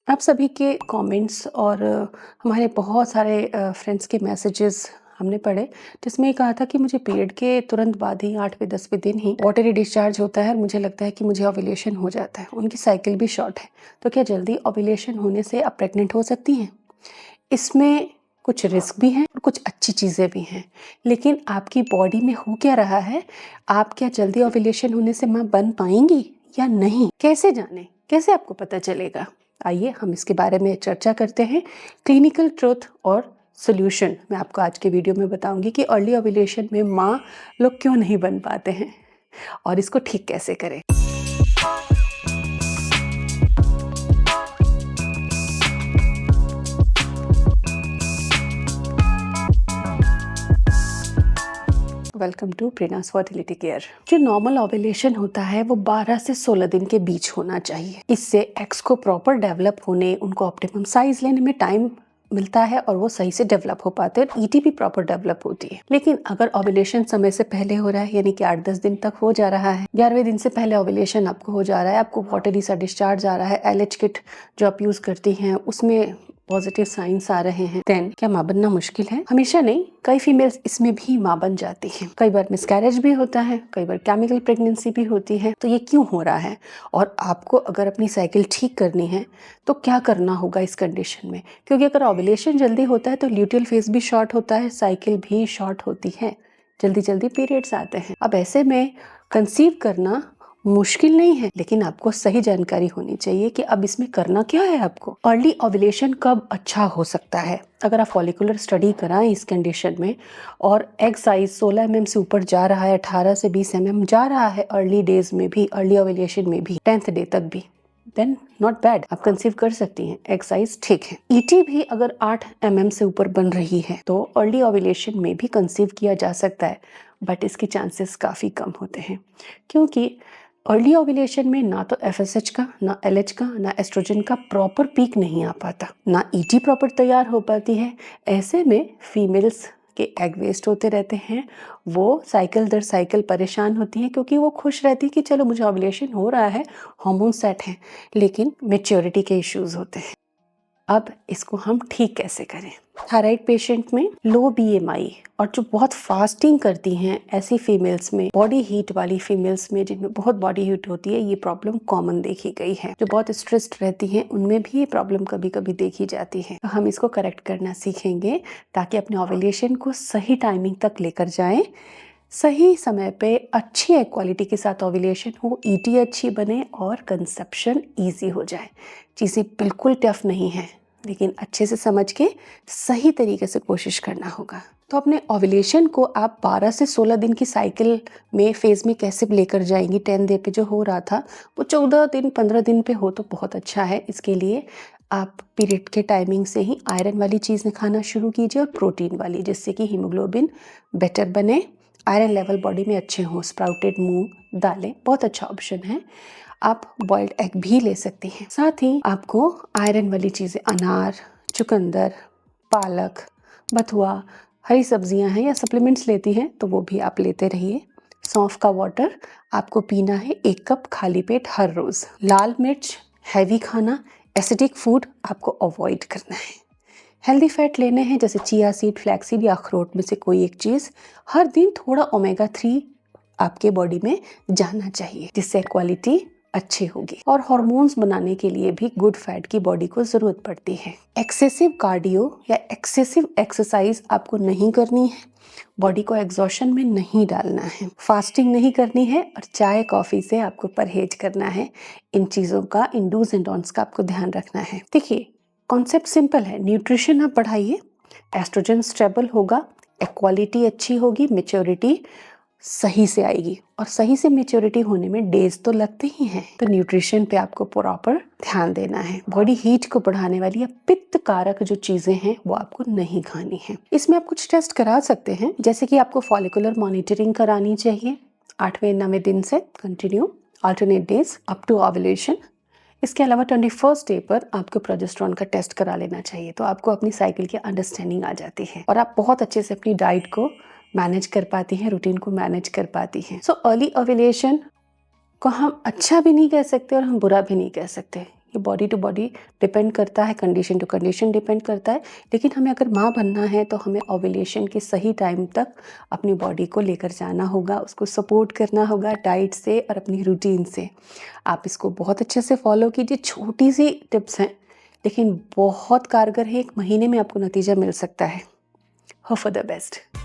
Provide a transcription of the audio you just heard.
आप सभी के कमेंट्स और हमारे बहुत सारे फ्रेंड्स के मैसेजेस हमने पढ़े, जिसमें ये कहा था कि मुझे पीरियड के तुरंत बाद ही 8वें 10वें दिन ही वाटरी डिस्चार्ज होता है और मुझे लगता है कि मुझे ओव्यूलेशन हो जाता है। उनकी साइकिल भी शॉर्ट है, तो क्या जल्दी ओव्यूलेशन होने से आप प्रेग्नेंट हो सकती हैं? इसमें कुछ रिस्क भी हैं और कुछ अच्छी चीज़ें भी हैं, लेकिन आपकी बॉडी में हो क्या रहा है? आप क्या जल्दी ओव्यूलेशन होने से माँ बन पाएंगी या नहीं? कैसे जाने, कैसे आपको पता चलेगा? आइए हम इसके बारे में चर्चा करते हैं। क्लिनिकल ट्रुथ और सोल्यूशन मैं आपको आज के वीडियो में बताऊंगी कि अर्ली ओव्यूलेशन में माँ लोग क्यों नहीं बन पाते हैं और इसको ठीक कैसे करें। Welcome to Prerna's fertility care. जो नॉर्मल ओव्यूलेशन होता है वो 12 से 16 दिन के बीच होना चाहिए। इससे एग्स को प्रॉपर डेवलप होने, उनको ऑप्टिमम साइज लेने में टाइम मिलता है और वो सही से डेवलप हो पाते हैं और ईटी भी प्रॉपर डेवलप होती है। लेकिन अगर ओव्यूलेशन समय से पहले हो रहा है, यानी कि 8-10 दिन तक हो जा रहा है, 11वें दिन से पहले ओव्यूलेशन आपको हो जा रहा है, आपको वाटरी सा डिस्चार्ज आ रहा है, एलएच किट जो आप यूज करती हैं उसमें पॉजिटिव साइंस आ रहे हैं, देन क्या माँ बनना मुश्किल है? हमेशा नहीं, कई फीमेल्स इसमें भी माँ बन जाती हैं। कई बार मिसकैरेज भी होता है, कई बार केमिकल प्रेगनेंसी भी होती है। तो ये क्यों हो रहा है और आपको अगर अपनी साइकिल ठीक करनी है तो क्या करना होगा इस कंडीशन में? क्योंकि अगर ओव्यूलेशन जल्दी होता है तो ल्यूटियल फेज भी शॉर्ट होता है, साइकिल भी शॉर्ट होती है, जल्दी जल्दी पीरियड्स आते हैं। अब ऐसे में कंसीव करना मुश्किल नहीं है, लेकिन आपको सही जानकारी होनी चाहिए कि अब इसमें करना क्या है आपको। अर्ली ओव्यूलेशन कब अच्छा हो सकता है? अगर आप फॉलिकुलर स्टडी कराएं इस कंडीशन में और एग साइज 16 mm से ऊपर जा रहा है, 18 से 20 mm जा रहा है अर्ली डेज में भी, अर्ली ओव्यूलेशन में भी, 10th डे तक भी, देन नॉट बैड, आप कंसीव कर सकती हैं, एग साइज ठीक है। ईटी भी अगर 8 mm से ऊपर बन रही है तो अर्ली ओव्यूलेशन में भी कंसीव किया जा सकता है, बट इसके चांसेस काफ़ी कम होते हैं, क्योंकि अर्ली ओव्यूलेशन में ना तो एफएसएच का, ना एलएच का, ना एस्ट्रोजन का प्रॉपर पीक नहीं आ पाता, ना ईटी प्रॉपर तैयार हो पाती है। ऐसे में फीमेल्स के एग वेस्ट होते रहते हैं, वो साइकिल दर साइकिल परेशान होती हैं, क्योंकि वो खुश रहती है कि चलो मुझे ओव्यूलेशन हो रहा है, हार्मोन सेट है, लेकिन मेच्योरिटी के इश्यूज होते हैं। अब इसको हम ठीक कैसे करें? थायराइड पेशेंट में लो बीएमआई और जो बहुत फास्टिंग करती हैं ऐसी फीमेल्स में, बॉडी हीट वाली फीमेल्स में जिनमें बहुत बॉडी हीट होती है, ये प्रॉब्लम कॉमन देखी गई है। जो बहुत स्ट्रेस्ड रहती हैं उनमें भी ये प्रॉब्लम कभी कभी देखी जाती है। तो हम इसको करेक्ट करना सीखेंगे ताकि अपने ओव्यूलेशन को सही टाइमिंग तक लेकर जाएं, सही समय पे अच्छी क्वालिटी के साथ ओव्यूलेशन हो, ईटी अच्छी बने और कंसेप्शन ईजी हो जाए। चीज़ें बिल्कुल टफ नहीं है, लेकिन अच्छे से समझ के सही तरीके से कोशिश करना होगा। तो अपने ओव्यूलेशन को आप 12 से 16 दिन की साइकिल में फेज में कैसे लेकर जाएंगी? 10 डे पे जो हो रहा था वो 14 दिन 15 दिन पे हो तो बहुत अच्छा है। इसके लिए आप पीरियड के टाइमिंग से ही आयरन वाली चीज़ें खाना शुरू कीजिए और प्रोटीन वाली, जिससे कि हीमोग्लोबिन बेटर बने, आयरन लेवल बॉडी में अच्छे हों। स्प्राउटेड मूंग दालें बहुत अच्छा ऑप्शन है। आप बॉइल्ड एग भी ले सकती हैं। साथ ही आपको आयरन वाली चीज़ें, अनार, चुकंदर, पालक, बथुआ, हरी सब्जियां हैं या सप्लीमेंट्स लेती हैं तो वो भी आप लेते रहिए। सौंफ का वाटर आपको पीना है 1 कप खाली पेट हर रोज। लाल मिर्च, हैवी खाना, एसिडिक फूड आपको अवॉइड करना है। हेल्दी फैट लेने हैं जैसे चिया सीड, फ्लैक्सीड या अखरोट में से कोई एक चीज़। हर दिन थोड़ा ओमेगा 3 आपके बॉडी में जाना चाहिए, जिससे क्वालिटी अच्छी होगी। और हार्मोन्स बनाने के लिए भी गुड फैट की बॉडी को जरूरत पड़ती है। एक्सेसिव कार्डियो या एक्सेसिव एक्सरसाइज आपको नहीं करनी है, बॉडी को एग्जॉशन में नहीं डालना है, फास्टिंग नहीं करनी है और चाय कॉफी से आपको परहेज करना है। इन चीज़ों का, इन डूज एंड डोंट्स का आपको ध्यान रखना है। देखिए, कॉन्सेप्ट सिंपल है, न्यूट्रिशन आप बढ़ाइए, एस्ट्रोजन स्टेबल होगा, क्वालिटी अच्छी होगी, मेच्योरिटी सही से आएगी, और सही से मेच्योरिटी होने में डेज तो लगते ही हैं। तो न्यूट्रिशन पे आपको प्रॉपर ध्यान देना है। बॉडी हीट को बढ़ाने वाली या पित्त कारक जो चीजें हैं वो आपको नहीं खानी है। इसमें आप कुछ टेस्ट करा सकते हैं, जैसे कि आपको फॉलिकुलर मॉनिटरिंग करानी चाहिए 8वें 9वें दिन से continue, alternate days up to ovulation. इसके अलावा 21st डे पर आपको प्रोजेस्टेरॉन का टेस्ट करा लेना चाहिए, तो आपको अपनी साइकिल की अंडरस्टैंडिंग आ जाती है और आप बहुत अच्छे से अपनी डाइट को मैनेज कर पाती हैं, रूटीन को मैनेज कर पाती हैं। सो अर्ली ओव्यूलेशन को हम अच्छा भी नहीं कह सकते और हम बुरा भी नहीं कह सकते, ये बॉडी टू बॉडी डिपेंड करता है, कंडीशन टू कंडीशन डिपेंड करता है। लेकिन हमें अगर माँ बनना है तो हमें ओव्यूलेशन के सही टाइम तक अपनी बॉडी को लेकर जाना होगा, उसको सपोर्ट करना होगा डाइट से और अपनी रूटीन से। आप इसको बहुत अच्छे से फॉलो कीजिए। छोटी सी टिप्स हैं लेकिन बहुत कारगर है, 1 महीने में आपको नतीजा मिल सकता है। Hope for the best.